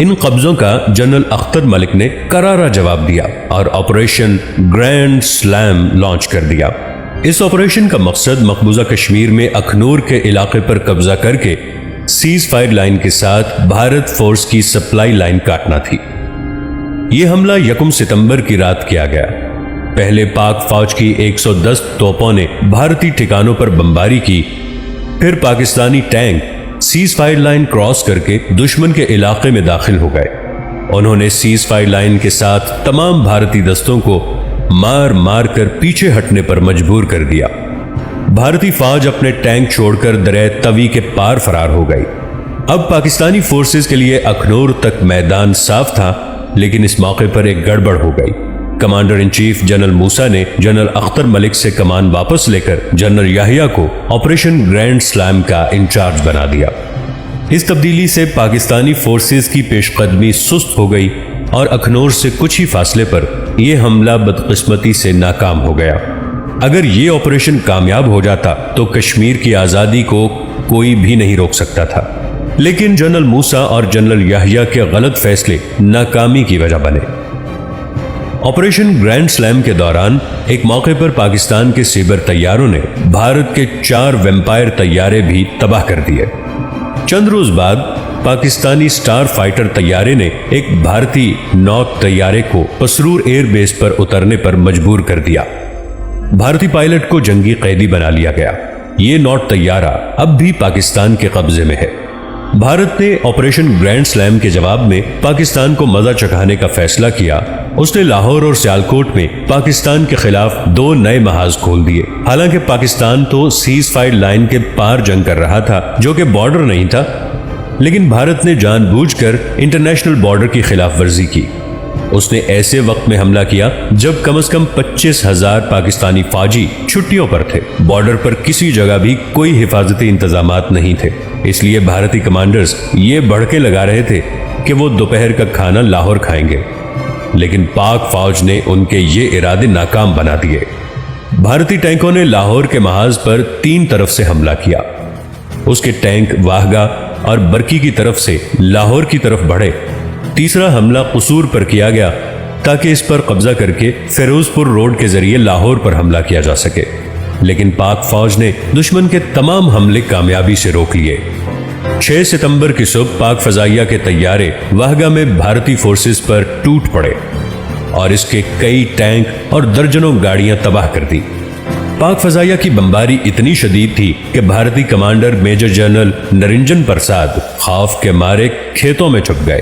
ان قبضوں کا جنرل اختر ملک نے کرارا جواب دیا اور آپریشن گرینڈ سلام لانچ کر دیا۔ اس آپریشن کا مقصد مقبوضہ کشمیر میں اخنور کے علاقے پر قبضہ کر کے سیز فائر لائن کے ساتھ بھارت فورس کی سپلائی لائن کاٹنا تھی۔ یہ حملہ 1 ستمبر کی رات کیا گیا۔ پہلے پاک فوج کی 110 توپوں نے بھارتی ٹھکانوں پر بمباری کی، پھر Pakistani tank cease fire line cross کر کے دشمن کے علاقے میں داخل ہو گئے۔ انہوں نے سیز فائر لائن کے ساتھ تمام بھارتی دستوں کو مار مار کر پیچھے ہٹنے پر مجبور کر دیا۔ بھارتی فوج اپنے ٹینک چھوڑ کر دریائے توی کے پار فرار ہو گئی۔ اب پاکستانی فورسز کے لیے اخنور تک میدان صاف تھا، لیکن اس موقع پر ایک گڑبڑ ہو گئی۔ کمانڈر ان چیف جنرل موسیٰ نے جنرل اختر ملک سے کمان واپس لے کر جنرل یحییٰ کو آپریشن گرینڈ سلام کا انچارج بنا دیا۔ اس تبدیلی سے پاکستانی فورسز کی پیش قدمی سست ہو گئی اور اخنور سے کچھ ہی فاصلے پر یہ حملہ بدقسمتی سے ناکام ہو گیا۔ اگر یہ آپریشن کامیاب ہو جاتا تو کشمیر کی آزادی کو کوئی بھی نہیں روک سکتا تھا، لیکن جنرل موسیٰ اور جنرل یحییٰ کے غلط فیصلے ناکامی کی وجہ بنے۔ آپریشن گرینڈ سلام کے دوران ایک موقع پر پاکستان کے سیبر طیاروں نے بھارت کے 4 ویمپائر طیارے بھی تباہ کر دیے۔ چند روز بعد پاکستانی سٹار فائٹر طیارے نے ایک بھارتی نوک طیارے کو پسرور ایئر بیس پر اترنے پر مجبور کر دیا۔ بھارتی پائلٹ کو جنگی قیدی بنا لیا گیا۔ یہ نوٹ طیارہ اب بھی پاکستان کے قبضے میں ہے۔ بھارت نے آپریشن گرینڈ سلام کے جواب میں پاکستان کو مزہ چکھانے کا فیصلہ کیا۔ اس نے لاہور اور سیالکوٹ میں پاکستان کے خلاف 2 نئے محاذ کھول دیے۔ حالانکہ پاکستان تو سیز فائر لائن کے پار جنگ کر رہا تھا، جو کہ بارڈر نہیں تھا، لیکن بھارت نے جان بوجھ کر انٹرنیشنل بارڈر کی خلاف ورزی کی۔ اس نے ایسے وقت میں حملہ کیا جب کم از کم 25,000 پاکستانی فوجی چھٹیوں پر تھے۔ بارڈر پر کسی جگہ بھی کوئی حفاظتی انتظامات نہیں تھے، اس لیے بھارتی کمانڈرز یہ بڑھکے لگا رہے تھے کہ وہ دوپہر کا کھانا لاہور کھائیں گے، لیکن پاک فوج نے ان کے یہ ارادے ناکام بنا دیے۔ بھارتی ٹینکوں نے لاہور کے محاذ پر 3 طرف سے حملہ کیا۔ اس کے ٹینک واہگہ اور برکی کی طرف سے لاہور کی طرف بڑھے۔ تیسرا حملہ قصور پر کیا گیا تاکہ اس پر قبضہ کر کے فیروز پور روڈ کے ذریعے لاہور پر حملہ کیا جا سکے، لیکن پاک فوج نے دشمن کے تمام حملے کامیابی سے روک لیے۔ 6 ستمبر کی صبح پاک فضائیہ کے طیارے واہگہ میں بھارتی فورسز پر ٹوٹ پڑے اور اس کے کئی ٹینک اور درجنوں گاڑیاں تباہ کر دی۔ پاک فضائیہ کی بمباری اتنی شدید تھی کہ بھارتی commander major general Niranjan Prasad خوف کے مارے کھیتوں میں چھپ گئے۔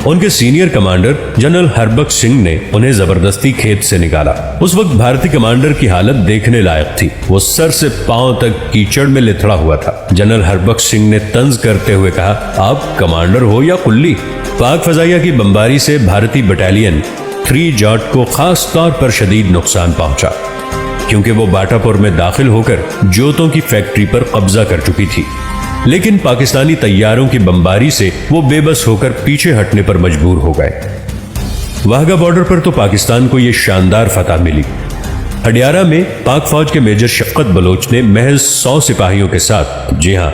ان کے senior commander general Harbakhsh Singh نے انہیں زبردستی کھیت سے نکالا۔ اس وقت بھارتی کمانڈر کی حالت دیکھنے لائق تھی، وہ سر سے پاؤں تک کیچڑ میں لتھڑا ہوا تھا۔ جنرل ہربخش سنگھ نے طنز کرتے ہوئے کہا، آپ کمانڈر ہو یا قلی؟ پاک فضائیہ کی بمباری سے بھارتی بٹالین 3 جاٹ کو خاص طور پر شدید نقصان پہنچا، کیونکہ وہ باٹا پور میں داخل ہو کر جوتوں کی فیکٹری پر قبضہ کر چکی تھی، لیکن پاکستانی طیاروں کی بمباری سے وہ بے بس ہو کر پیچھے ہٹنے پر مجبور ہو گئے۔ واہگہ بارڈر پر تو پاکستان کو یہ شاندار فتح ملی۔ ہڈیارہ میں پاک فوج کے میجر شفقت بلوچ نے محض 100 سپاہیوں کے ساتھ، جی ہاں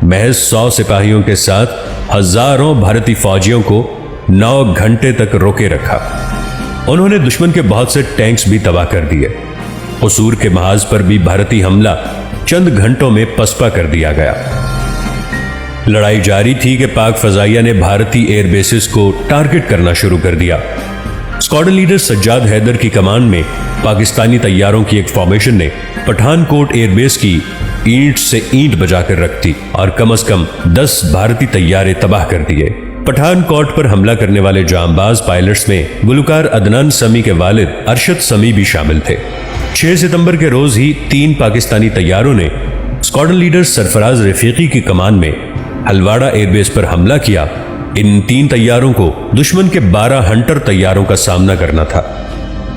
محض 100 سپاہیوں کے ساتھ ہزاروں بھارتی فوجیوں کو 9 گھنٹے تک روکے رکھا۔ انہوں نے دشمن کے بہت سے ٹینکس بھی تباہ کر دیے۔ قصور کے محاذ پر بھی بھارتی حملہ چند گھنٹوں میں پسپا کر دیا گیا۔ لڑائی جاری تھی کہ پاک فضائیہ نے بھارتی ایئر بیسز کو ٹارگٹ کرنا شروع کر دیا۔ اسکواڈرن لیڈر سجاد حیدر کی کمان میں پاکستانی طیاروں کی ایک فارمیشن نے پٹھان کوٹ ایئر بیس کی اینٹ سے اینٹ بجا کر رکھ دی اور کم از کم 10 بھارتی طیارے تباہ کر دیے۔ پٹھان کوٹ پر حملہ کرنے والے جانباز پائلٹس میں گلوکار عدنان سمی کے والد ارشد سمی بھی شامل تھے۔ 6 ستمبر کے روز ہی 3 پاکستانی طیاروں نے اسکواڈرن لیڈر سرفراز رفیقی کی کمان میں ہلواڑہ ایئر بیس پر حملہ کیا۔ ان 3 طیاروں کو دشمن کے 12 ہنٹر طیاروں کا سامنا کرنا تھا،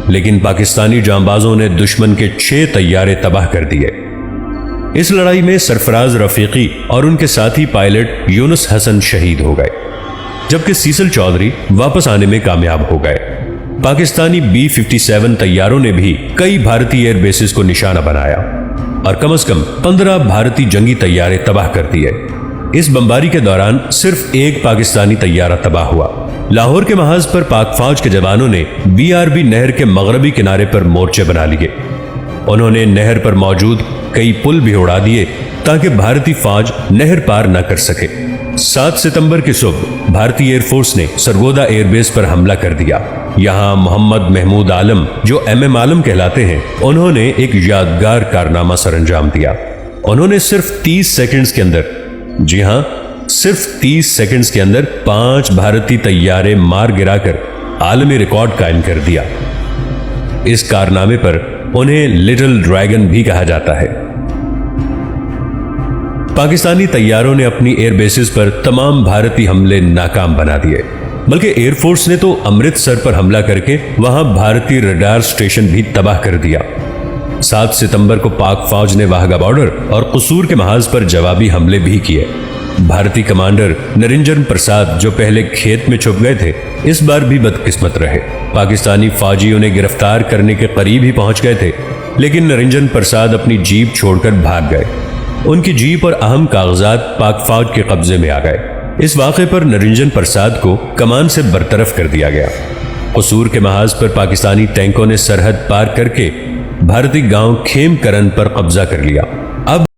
لیکن پاکستانی جانبازوں نے دشمن کے 6 طیارے تباہ کر دیے۔ اس لڑائی میں سرفراز رفیقی اور ان کے ساتھی پائلٹ یونس حسن شہید ہو گئے، جبکہ سیسل چودھری واپس آنے میں کامیاب ہو گئے۔ پاکستانی B-57 طیاروں نے بھی کئی بھارتی ایئر بیسز کو نشانہ بنایا اور کم از کم 15 بھارتی جنگی طیارے تباہ کر دیے۔ اس بمباری کے دوران صرف ایک پاکستانی طیارہ تباہ ہوا۔ لاہور کے محاذ پر پاک فوج کے جوانوں نے BRB نہر کے مغربی کنارے پر مورچے بنا لیے۔ انہوں نے نہر پر موجود کئی پل بھی اڑا دیے تاکہ بھارتی فوج نہر پار نہ کر سکے۔ 7 ستمبر کی صبح بھارتی ایئر فورس نے سرگودا ایئر بیس پر حملہ کر دیا۔ یہاں محمد محمود عالم، جو MM عالم کہلاتے ہیں، انہوں نے ایک یادگار کارنامہ سر انجام دیا۔ انہوں نے صرف 30 سیکنڈز کے اندر، جی ہاں صرف 30 سیکنڈز کے اندر 5 بھارتی طیارے مار گرا کر عالمی ریکارڈ قائم کر دیا۔ اس کارنامے پر انہیں لٹل ڈریگن بھی کہا جاتا ہے۔ پاکستانی طیاروں نے اپنی ایئر بیسز پر تمام بھارتی حملے ناکام بنا دیے، بلکہ ایئر فورس نے تو امرتسر پر حملہ کر کے وہاں بھارتی ریڈار سٹیشن بھی تباہ کر دیا۔ 7 ستمبر کو پاک فوج نے واہگہ بارڈر اور قصور کے محاذ پر جوابی حملے بھی کیے۔ بھارتی کمانڈر نرنجن پرساد، جو پہلے کھیت میں چھپ گئے تھے، اس بار بھی بدقسمت رہے۔ پاکستانی فوجی انہیں گرفتار کرنے کے قریب ہی پہنچ گئے تھے، لیکن نرنجن پرساد اپنی جیپ چھوڑ کر بھاگ گئے۔ ان کی جیپ اور اہم کاغذات پاک فوج کے قبضے میں آ گئے۔ اس واقعے پر نرنجن پرساد کو کمان سے برطرف کر دیا گیا۔ قصور کے محاذ پر پاکستانی ٹینکوں نے سرحد پار کر کے بھارتی گاؤں کھیم کرن پر قبضہ کر لیا۔ اب